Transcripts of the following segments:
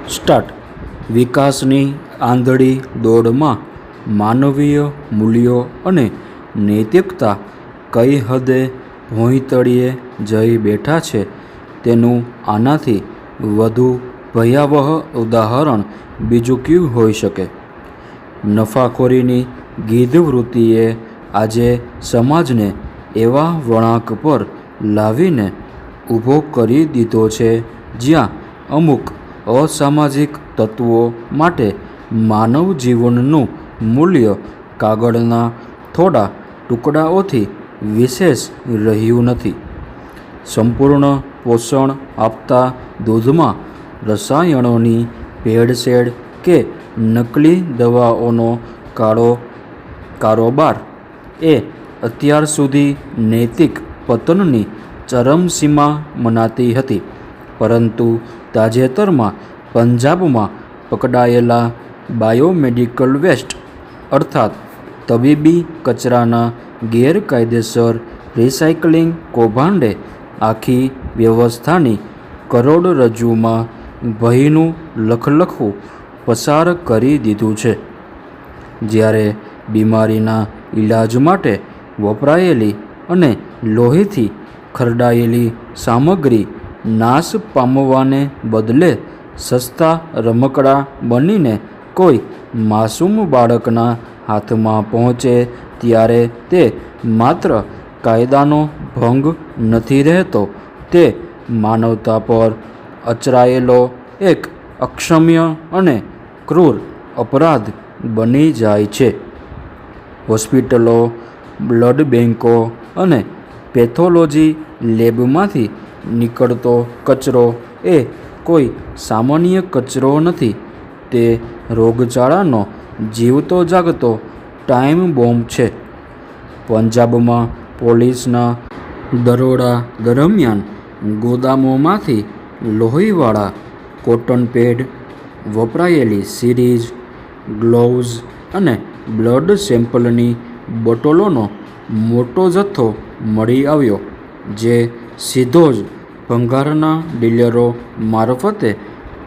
Start. વિકાસની આંધળી દોડમાં માનવીય મૂલ્યો અને નૈતિકતા કઈ હદે ભોંયતળિયે જઈ બેઠા છે તેનું આનાથી વધુ ભયાવહ ઉદાહરણ બીજું કયું હોઈ શકે? નફાખોરીની ગીધ વૃત્તિએ આજે સમાજને એવા વળાંક પર લાવીને ઊભો કરી દીધો છે જ્યાં અમુક અસામાજિક તત્વો માટે માનવ જીવનનું મૂલ્ય કાગળના થોડા ટુકડાઓથી વિશેષ રહ્યું નથી. સંપૂર્ણ પોષણ આપતા દૂધમાં રસાયણોની ભેળસેળ કે નકલી દવાઓનો કાળો કારોબાર એ અત્યાર સુધી નૈતિક પતનની ચરમસીમા મનાતી હતી, પરંતુ તાજેતરમાં પંજાબમાં પકડાયેલા બાયોમેડિકલ વેસ્ટ અર્થાત તબીબી કચરાના ગેરકાયદેસર રિસાયકલિંગ કૌભાંડે આખી વ્યવસ્થાની કરોડરજ્જુમાં ભયનું લખલખું પસાર કરી દીધું છે. જ્યારે બીમારીના ઈલાજ માટે વપરાયેલી અને લોહીથી ખરડાયેલી સામગ્રી નાશ પામવાને બદલે સસ્તા રમકડાં બનીને કોઈ માસૂમ બાળકના હાથમાં પહોંચે ત્યારે તે માત્ર કાયદાનો ભંગ નથી રહેતો, તે માનવતા પર અચરાયેલો એક અક્ષમ્ય અને ક્રૂર અપરાધ બની જાય છે. હોસ્પિટલો, બ્લડ બેંકો અને પેથોલોજી લેબમાંથી નીકળતો કચરો એ કોઈ સામાન્ય કચરો નથી, તે રોગચાળાનો જીવતો જાગતો ટાઈમ બોમ્બ છે. પંજાબમાં પોલીસના દરોડા દરમિયાન ગોદામોમાંથી લોહીવાળા કોટન પેડ, વપરાયેલી સિરીંજ, ગ્લોવ્સ અને બ્લડ સેમ્પલની બોટલોનો મોટો જથ્થો મળી આવ્યો, જે સીધો જ ભંગારના ડીલરો મારફતે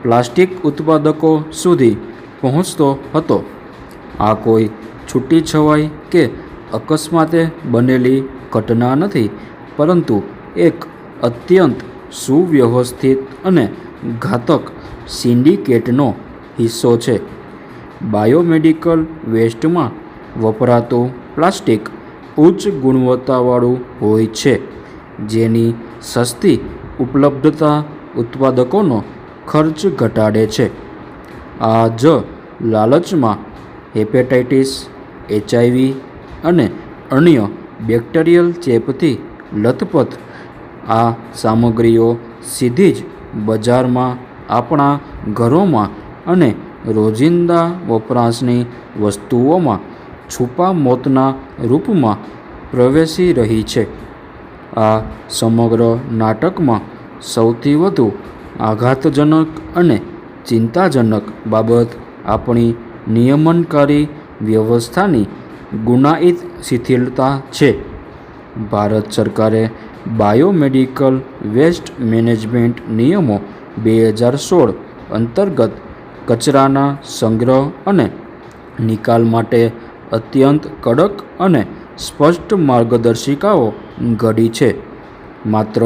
પ્લાસ્ટિક ઉત્પાદકો સુધી પહોંચતો હતો. આ કોઈ છૂટીછવાઈ કે અકસ્માતે બનેલી ઘટના નથી, પરંતુ એક અત્યંત સુવ્યવસ્થિત અને ઘાતક સિન્ડિકેટનો હિસ્સો છે. બાયોમેડિકલ વેસ્ટમાં વપરાતું પ્લાસ્ટિક ઉચ્ચ ગુણવત્તાવાળું હોય છે, જેની સસ્તી ઉપલબ્ધતા ઉત્પાદકોનો ખર્ચ ઘટાડે છે. આ જ લાલચમાં હેપેટાઇટિસ, HIV અને અન્ય બેક્ટેરિયલ ચેપથી લથપથ આ સામગ્રીઓ સીધી જ બજારમાં, આપણા ઘરોમાં અને રોજિંદા વપરાશની વસ્તુઓમાં છુપા મોતના રૂપમાં પ્રવેશી રહી છે. આ સમગ્ર નાટકમાં સૌથી વધુ આઘાતજનક અને ચિંતાજનક બાબત આપણી નિયમનકારી વ્યવસ્થાની ગુનાહિત શિથિલતા છે. ભારત સરકારે બાયોમેડિકલ વેસ્ટ મેનેજમેન્ટ નિયમો 2016 અંતર્ગત કચરાના સંગ્રહ અને નિકાલ માટે અત્યંત કડક અને સ્પષ્ટ માર્ગદર્શિકાઓ ઘડી છે. માત્ર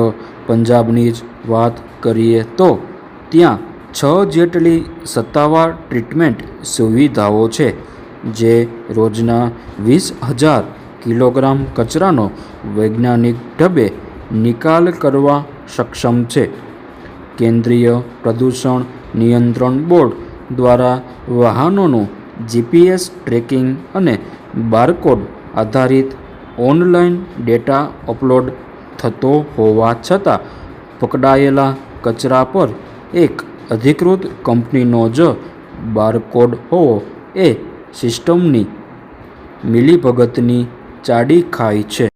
પંજાબની જ વાત કરીએ તો ત્યાં 6 જેટલી સત્તાવાર ટ્રીટમેન્ટ સુવિધાઓ છે, જે રોજના 20,000 કિલોગ્રામ કચરાનો વૈજ્ઞાનિક ઢબે નિકાલ કરવા સક્ષમ છે. કેન્દ્રીય પ્રદૂષણ નિયંત્રણ બોર્ડ દ્વારા વાહનોનું GPS ટ્રેકિંગ અને બારકોડ આધારિત ઓનલાઈન ડેટા અપલોડ થતો હોવા છતાં પકડાયેલા કચરા પર એક અધિકૃત કંપનીનો જ બારકોડ હોવો એ સિસ્ટમની મિલીભગતની ચાડી ખાઈ છે.